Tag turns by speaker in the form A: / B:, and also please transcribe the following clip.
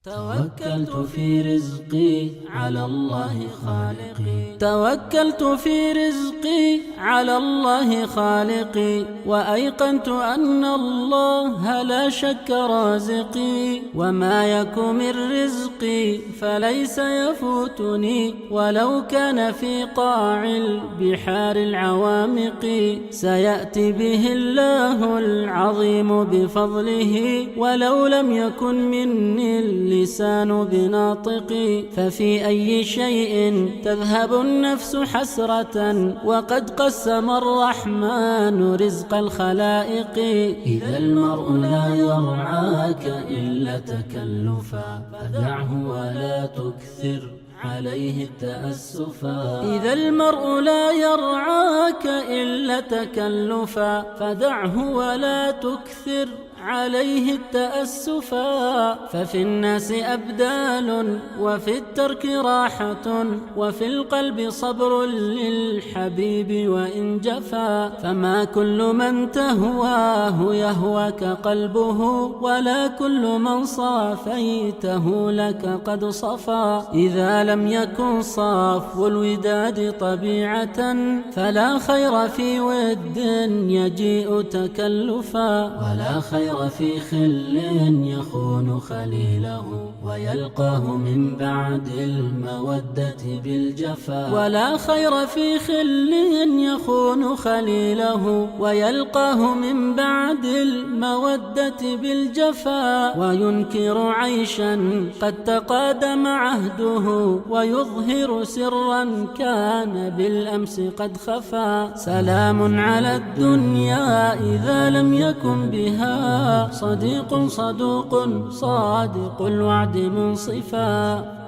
A: توكلت في رزقي على الله خالقي، توكلت في رزقي على الله خالقي، وأيقنت أن الله لا شك رازقي، وما يك من رزقي فليس يفوتني، ولو كان في قاع البحار العوامق، سيأتي به الله العظيم بفضله، ولو لم يكن مني اللسان بناطقي. ففي أي شيء تذهب النفس حسرة، وقد قسم الرحمن رزق الخلائق. إذا المرء لا يرعاك إلا تكلفا، فدعه ولا تكثر عليه التأسفا. إذا المرء لا يرعاك إلا تكلفا، فدعه ولا تكثر عليه التأسفا. ففي الناس أبدال، وفي الترك راحة، وفي القلب صبر للحبيب وإن جفا. فما كل من تهواه يهواك قلبه، ولا كل من صافيته لك قد صفا. إذا لم يكن صاف الوداد طبيعة، فلا خير في ود يجيء تكلفا، ولا خير في خل يخون خليله، ويلقاه من بعد المودة بالجفا. ولا خير في خل يخون خليله، ويلقاه من بعد المودة بالجفا. وينكر عيشا قد تقادم عهده، ويظهر سرا كان بالأمس قد خفا. سلام على الدنيا إذا لم يكن بها صديق صدوق صادق الوعد منصفا.